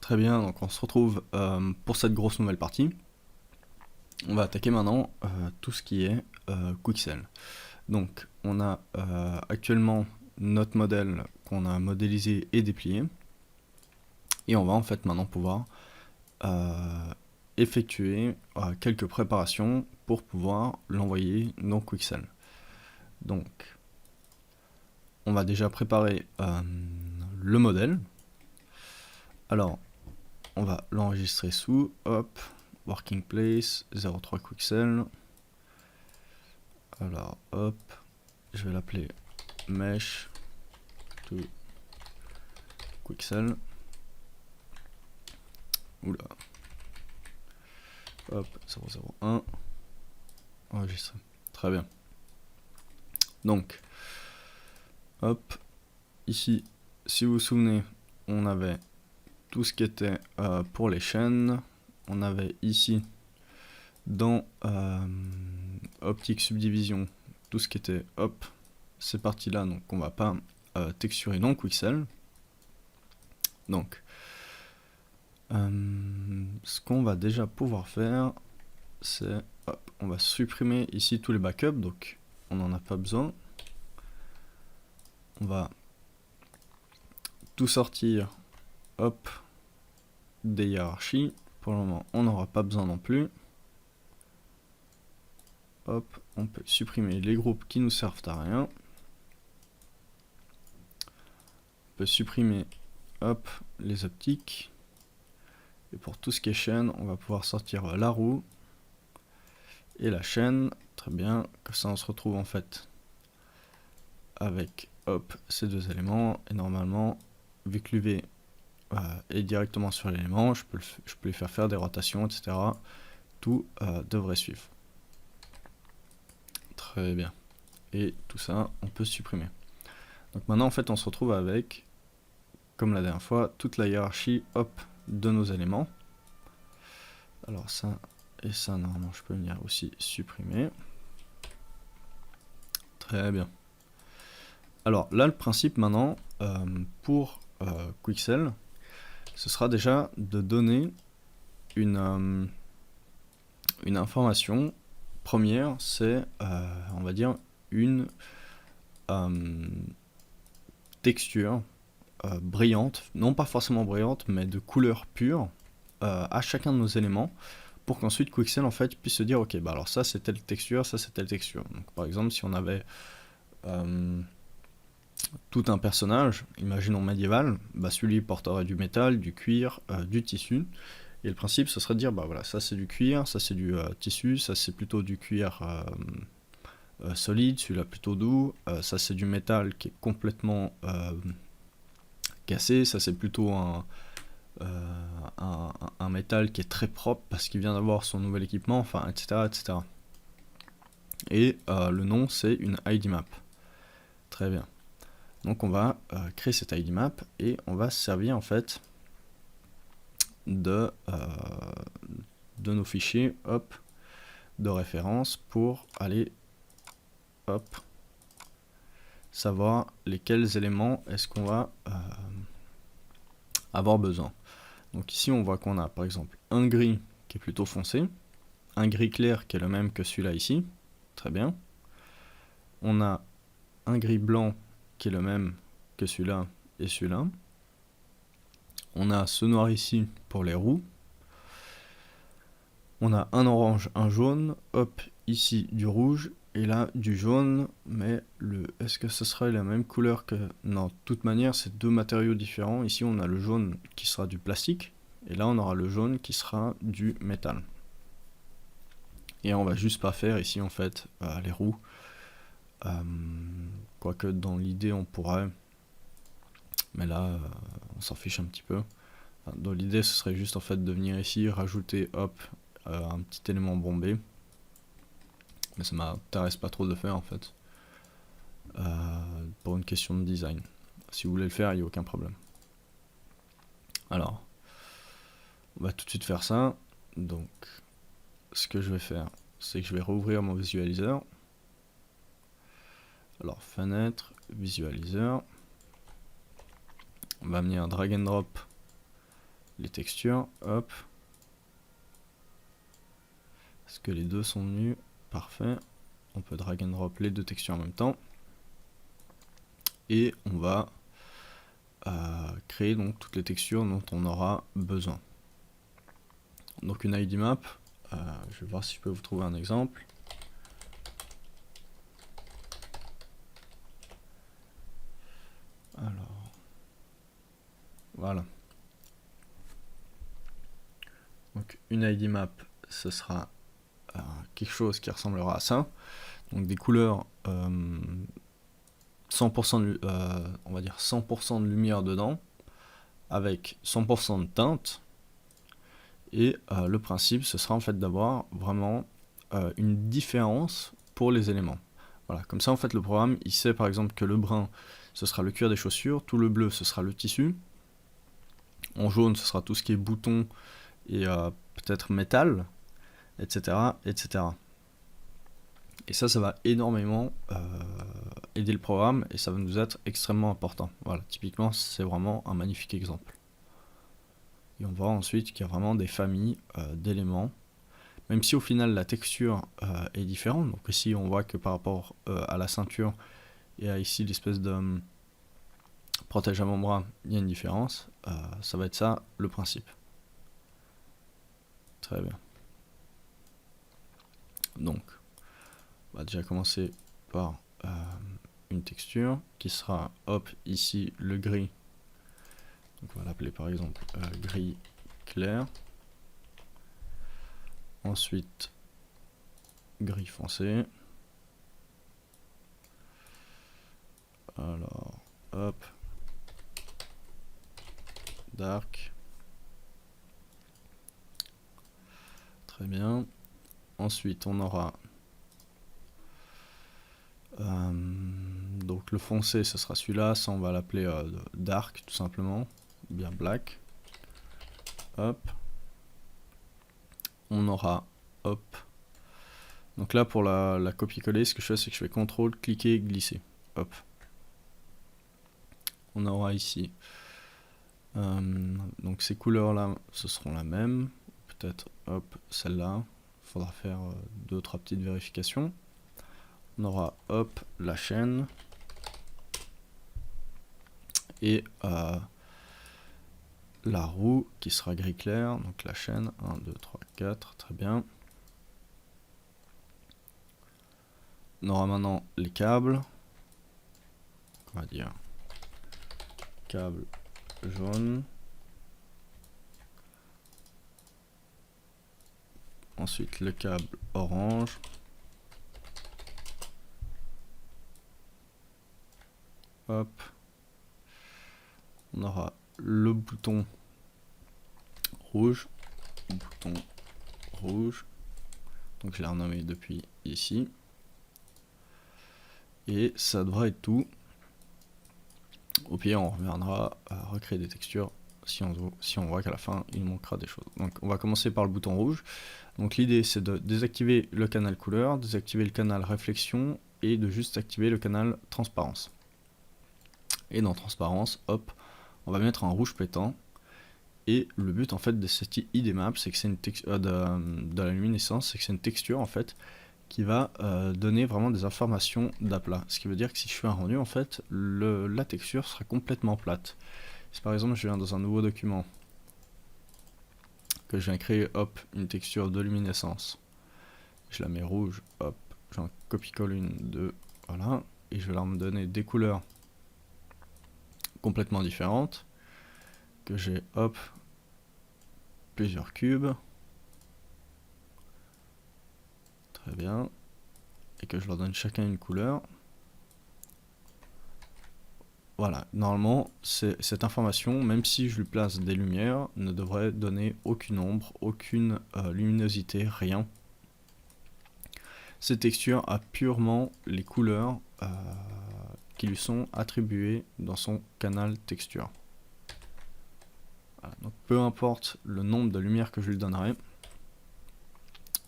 Très bien, donc on se retrouve pour cette grosse nouvelle partie. On va attaquer maintenant tout ce qui est Quixel. Donc on a actuellement notre modèle qu'on a modélisé et déplié. Et on va en fait maintenant pouvoir effectuer quelques préparations pour pouvoir l'envoyer dans Quixel. Donc on va déjà préparer le modèle. Alors on va l'enregistrer sous, hop, working place, 03 Quixel. Alors hop, je vais l'appeler mesh to Quixel. Oula. Hop, 001. Enregistré. Très bien. Donc, hop, ici, si vous vous souvenez, on avait tout ce qui était pour les chaînes. On avait ici, dans optique subdivision, tout ce qui était, hop, ces parties-là, donc on va pas texturer dans Quixel. Donc, ce qu'on va déjà pouvoir faire, c'est, hop, on va supprimer ici tous les backups, donc on n'en a pas besoin. On va tout sortir, hop, des hiérarchies. Pour le moment, on n'aura pas besoin non plus. Hop, on peut supprimer les groupes qui nous servent à rien. On peut supprimer, hop, les optiques. Et pour tout ce qui est chaîne, on va pouvoir sortir la roue et la chaîne. Très bien, comme ça on se retrouve en fait avec, hop, ces deux éléments. Et normalement, vu que l'UV est directement sur l'élément, je peux lui faire des rotations, etc. Tout devrait suivre. Très bien. Et tout ça, on peut supprimer. Donc maintenant, en fait, on se retrouve avec, comme la dernière fois, toute la hiérarchie, hop, de nos éléments. Alors ça et ça, normalement, je peux venir aussi supprimer. Très bien. Alors là, le principe maintenant, pour Quixel, ce sera déjà de donner une information première, c'est, on va dire, une texture brillante, non pas forcément brillante, mais de couleur pure à chacun de nos éléments, pour qu'ensuite Quixel en fait puisse se dire ok, bah alors ça c'est telle texture, ça c'est telle texture. Donc par exemple, si on avait tout un personnage, imaginons médiéval, bah celui porterait du métal, du cuir, du tissu. Et le principe, ce serait de dire, bah voilà, ça c'est du cuir, ça c'est du tissu, ça c'est plutôt du cuir solide, celui-là plutôt doux, ça c'est du métal qui est complètement cassé, ça c'est plutôt un métal qui est très propre parce qu'il vient d'avoir son nouvel équipement, enfin, etc. etc. Et le nom c'est une ID map. Très bien. Donc on va créer cette ID map et on va se servir en fait de nos fichiers, hop, de référence pour aller, hop, savoir lesquels éléments est-ce qu'on va avoir besoin. Donc ici on voit qu'on a par exemple un gris qui est plutôt foncé, un gris clair qui est le même que celui-là ici, très bien. On a un gris blanc qui est le même que celui-là et celui-là. On a ce noir ici pour les roues. On a un orange, un jaune, hop, ici du rouge, et là du jaune, mais est-ce que ce sera la même couleur que... Non, de toute manière, c'est deux matériaux différents. Ici, on a le jaune qui sera du plastique, et là, on aura le jaune qui sera du métal. Et on va juste pas faire ici, en fait, les roues. Quoique, dans l'idée, on pourrait... Mais là, on s'en fiche un petit peu. Dans l'idée, ce serait juste, en fait, de venir ici, rajouter, hop, un petit élément bombé. Mais ça m'intéresse pas trop de le faire en fait, pour une question de design. Si vous voulez le faire, il n'y a aucun problème. Alors, on va tout de suite faire ça. Donc, ce que je vais faire, c'est que je vais rouvrir mon visualiseur. Alors, fenêtre, visualiseur. On va venir drag and drop les textures, hop. Est-ce que les deux sont nus? Parfait. On peut drag and drop les deux textures en même temps. Et on va créer donc toutes les textures dont on aura besoin. Donc une ID map, je vais voir si je peux vous trouver un exemple. Alors, voilà. Donc une ID map, ce sera quelque chose qui ressemblera à ça. Donc des couleurs 100% de, on va dire 100% de lumière dedans, avec 100% de teinte. Et le principe, ce sera en fait d'avoir vraiment une différence pour les éléments. Voilà, comme ça en fait le programme, il sait par exemple que le brun, ce sera le cuir des chaussures, tout le bleu, ce sera le tissu, en jaune, ce sera tout ce qui est bouton et peut-être métal, etc., etc. Et ça va énormément aider le programme et ça va nous être extrêmement important. Voilà, typiquement, c'est vraiment un magnifique exemple. Et on voit ensuite qu'il y a vraiment des familles d'éléments, même si au final la texture est différente. Donc ici, on voit que par rapport à la ceinture et à ici l'espèce de protège avant-bras, il y a une différence. Ça va être ça le principe. Très bien. Donc, on va déjà commencer par une texture qui sera, hop, ici le gris. Donc on va l'appeler par exemple gris clair. Ensuite, gris foncé. Alors, hop, dark. Très bien. Ensuite, on aura donc le foncé, ce sera celui-là. Ça, on va l'appeler dark, tout simplement. Bien black. Hop. On aura, hop. Donc là, pour la copier-coller, ce que je fais, c'est que je fais CTRL, cliquer, glisser. Hop. On aura ici. Donc ces couleurs-là, ce seront la même. Peut-être, hop, celle-là. Il faudra faire 2-3 petites vérifications. On aura, hop, la chaîne. Et la roue qui sera gris clair. Donc la chaîne, 1, 2, 3, 4, très bien. On aura maintenant les câbles. On va dire câble jaune. Ensuite le câble orange. Hop. On aura le bouton rouge. Bouton rouge. Donc je l'ai renommé depuis ici. Et ça devrait être tout. Au pire, on reviendra à recréer des textures si on voit qu'à la fin, il manquera des choses. Donc on va commencer par le bouton rouge. Donc l'idée, c'est de désactiver le canal couleur, désactiver le canal réflexion et de juste activer le canal transparence. Et dans transparence, hop, on va mettre un rouge pétant. Et le but en fait de cette ID map, c'est que c'est une de la luminescence, c'est que c'est une texture en fait qui va donner vraiment des informations d'aplat. Ce qui veut dire que si je fais un rendu, en fait, la texture sera complètement plate. Si par exemple je viens dans un nouveau document, que je viens créer, hop, une texture de luminescence, je la mets rouge, hop, j'en copie-colle une, deux, voilà, et je vais leur me donner des couleurs complètement différentes, que j'ai, hop, plusieurs cubes, très bien, et que je leur donne chacun une couleur. Voilà, normalement, cette information, même si je lui place des lumières, ne devrait donner aucune ombre, aucune luminosité, rien. Cette texture a purement les couleurs qui lui sont attribuées dans son canal texture. Voilà, donc peu importe le nombre de lumières que je lui donnerai,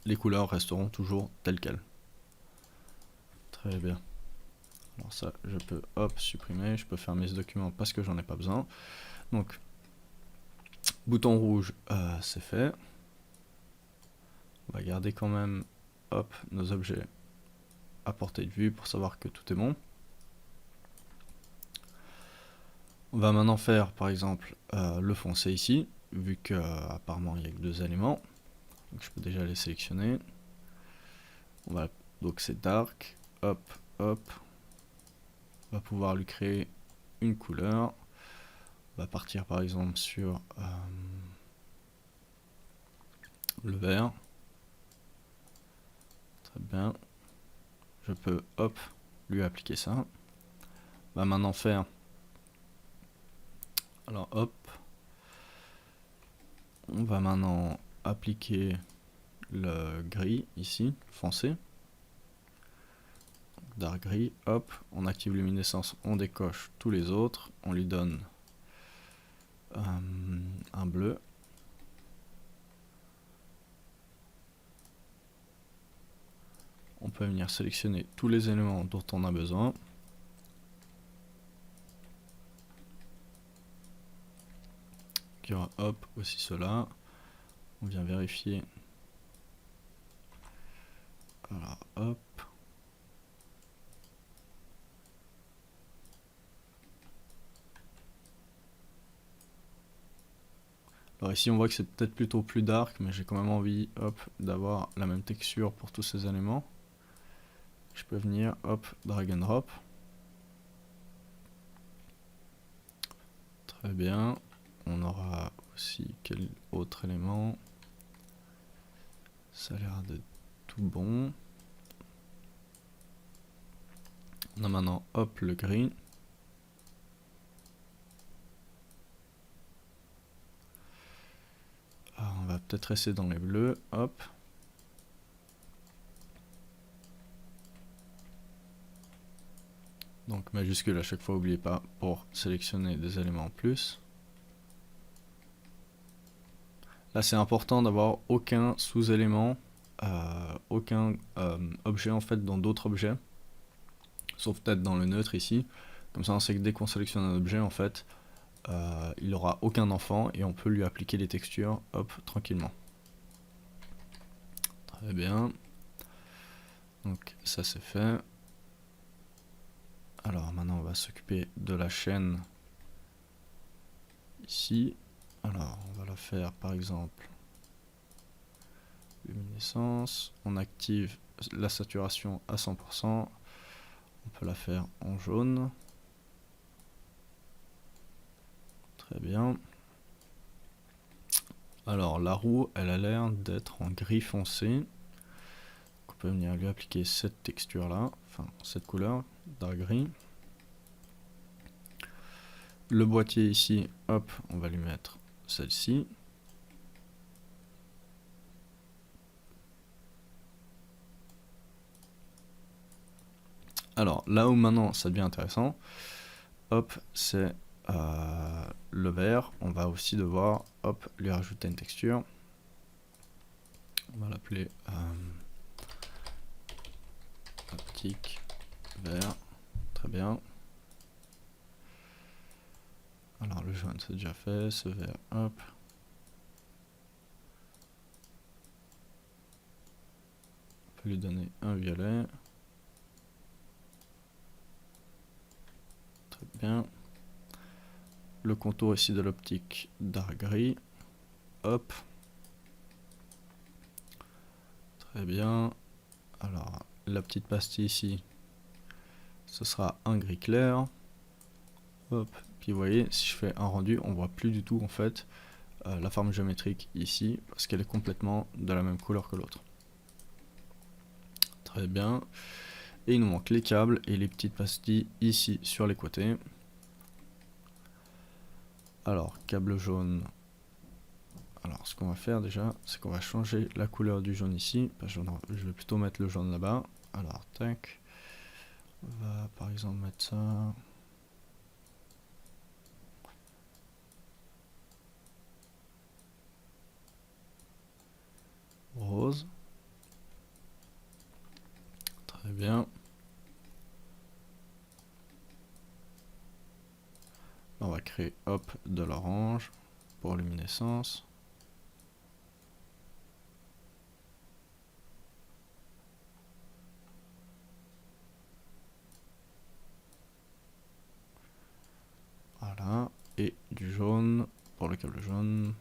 les couleurs resteront toujours telles quelles. Très bien. Alors ça, je peux, hop, supprimer, je peux fermer ce document parce que j'en ai pas besoin. Donc, bouton rouge, c'est fait. On va garder quand même, hop, nos objets à portée de vue pour savoir que tout est bon. On va maintenant faire par exemple le foncé ici, vu que apparemment il n'y a que 2 éléments. Donc je peux déjà les sélectionner. Donc c'est dark, hop, hop. On va pouvoir lui créer une couleur. On va partir par exemple sur le vert. Très bien. Je peux hop lui appliquer ça. On va maintenant faire. Alors hop. On va maintenant appliquer le gris ici, foncé. Dark gris, hop, on active luminescence, on décoche tous les autres, on lui donne un bleu. On peut venir sélectionner tous les éléments dont on a besoin. Il y aura hop aussi cela. On vient vérifier. Voilà, hop. Alors ici on voit que c'est peut-être plutôt plus dark, mais j'ai quand même envie hop d'avoir la même texture pour tous ces éléments. Je peux venir hop drag and drop. Très bien. On aura aussi quel autre élément? Ça a l'air de tout bon. On a maintenant hop le gris. Alors, on va peut-être rester dans les bleus, hop. Donc majuscule à chaque fois, n'oubliez pas, pour sélectionner des éléments en plus. Là c'est important d'avoir aucun sous-élément, aucun objet en fait dans d'autres objets. Sauf peut-être dans le neutre ici. Comme ça on sait que dès qu'on sélectionne un objet en fait, il n'aura aucun enfant et on peut lui appliquer les textures, hop, tranquillement. Très bien. Donc ça c'est fait. Alors maintenant on va s'occuper de la chaîne ici. Alors on va la faire par exemple luminescence. On active la saturation à 100%. On peut la faire en jaune. Très bien. Alors la roue elle a l'air d'être en gris foncé. On peut venir lui appliquer cette texture là, enfin cette couleur, dark gris. Le boîtier ici, hop, on va lui mettre celle-ci. Alors là où maintenant ça devient intéressant, hop, c'est le vert. On va aussi devoir hop lui rajouter une texture. On va l'appeler optique vert. Très bien. Alors le jaune c'est déjà fait, ce vert, hop. On peut lui donner un violet. Très bien. Le contour ici de l'optique dark gris. Hop. Très bien. Alors la petite pastille ici, ce sera un gris clair. Hop. Puis vous voyez, si je fais un rendu, on voit plus du tout en fait la forme géométrique ici, parce qu'elle est complètement de la même couleur que l'autre. Très bien. Et il nous manque les câbles et les petites pastilles ici sur les côtés. Alors, câble jaune. Alors, ce qu'on va faire déjà, c'est qu'on va changer la couleur du jaune ici. Je vais plutôt mettre le jaune là-bas. Alors, tac. On va par exemple mettre ça. Rose. Très bien. On va créer hop de l'orange. pour luminescence. Voilà, et du jaune pour le câble jaune.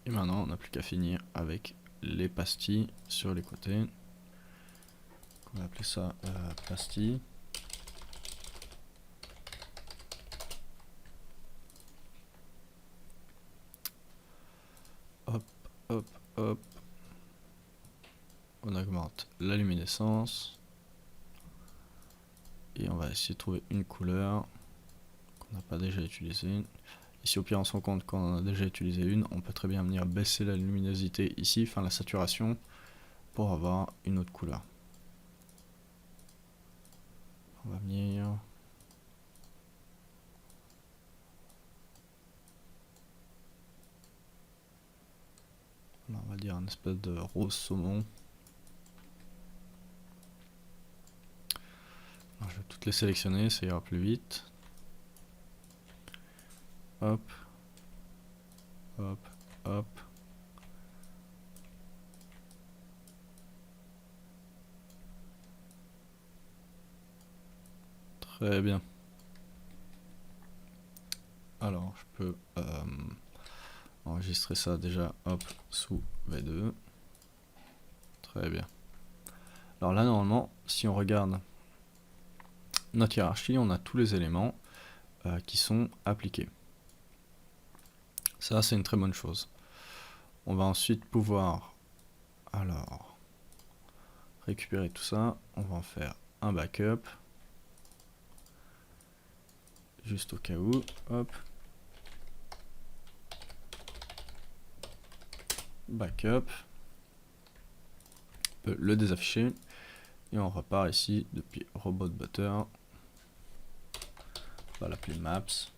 Et maintenant, on n'a plus qu'à finir avec les pastilles sur les côtés. On va appeler ça pastilles. Hop, hop, hop. On augmente la luminescence. Et on va essayer de trouver une couleur qu'on n'a pas déjà utilisée. Et si au pire on se rend compte qu'on en a déjà utilisé une, on peut très bien venir baisser la luminosité ici, enfin la saturation, pour avoir une autre couleur. On va venir... Là, on va dire un espèce de rose saumon. Alors, je vais toutes les sélectionner, ça ira plus vite. Hop. Hop, hop. Très bien. Alors, je peux enregistrer ça déjà, hop, sous V2. Très bien. Alors là, normalement, si on regarde notre hiérarchie, on a tous les éléments qui sont appliqués. Ça, c'est une très bonne chose. On va ensuite pouvoir, alors, récupérer tout ça. On va en faire un backup. Juste au cas où, hop. Backup. On peut le désafficher. Et on repart ici depuis Robot Butter. On va l'appeler Maps.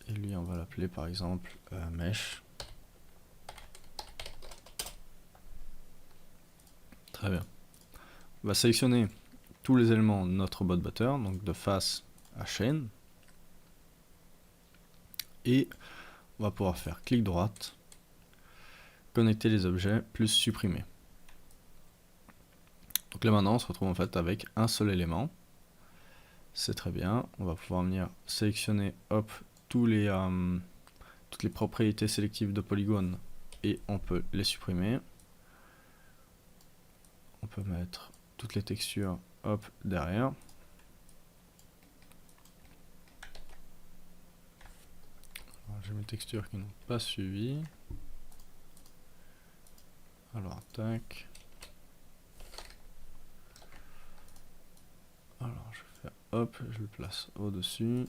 Et lui, on va l'appeler par exemple Mesh. Très bien. On va sélectionner tous les éléments de notre Robot Butter, donc de face à chaîne. Et on va pouvoir faire clic droite, connecter les objets, plus supprimer. Donc là maintenant, on se retrouve en fait avec un seul élément. C'est très bien. On va pouvoir venir sélectionner, hop, toutes les propriétés sélectives de polygone et on peut les supprimer. On peut mettre toutes les textures, hop, derrière. J'ai mes textures qui n'ont pas suivi. Alors, tac. Alors, je vais faire, hop, je le place au-dessus.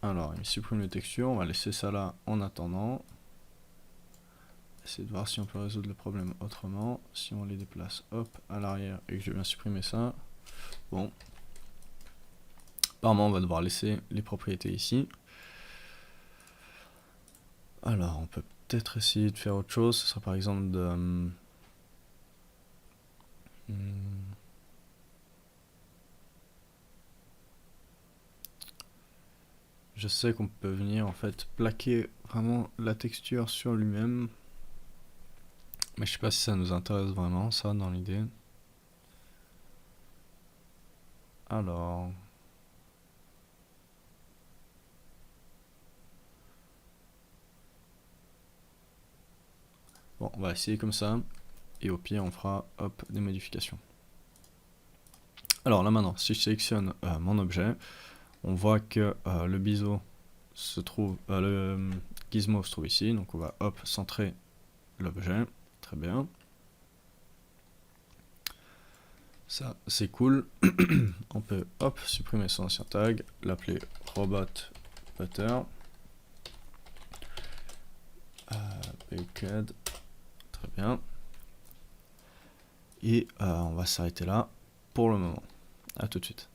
Alors, il supprime les textures, on va laisser ça là en attendant. Essayer de voir si on peut résoudre le problème autrement. Si on les déplace, hop, à l'arrière et que je viens supprimer ça. Bon. Apparemment, on va devoir laisser les propriétés ici. Alors, on peut peut-être essayer de faire autre chose. Ce sera par exemple de... Je sais qu'on peut venir en fait plaquer vraiment la texture sur lui-même. Mais je sais pas si ça nous intéresse vraiment, ça, dans l'idée. Alors... Bon, on va essayer comme ça. Et au pire, on fera, hop, des modifications. Alors là maintenant, si je sélectionne mon objet, on voit que le biseau se trouve, le gizmo se trouve ici. Donc on va, hop, centrer l'objet. Très bien. Ça, c'est cool. On peut, hop, supprimer son ancien tag, l'appeler Robot Butter. Baked. Très bien. Et on va s'arrêter là pour le moment. A tout de suite.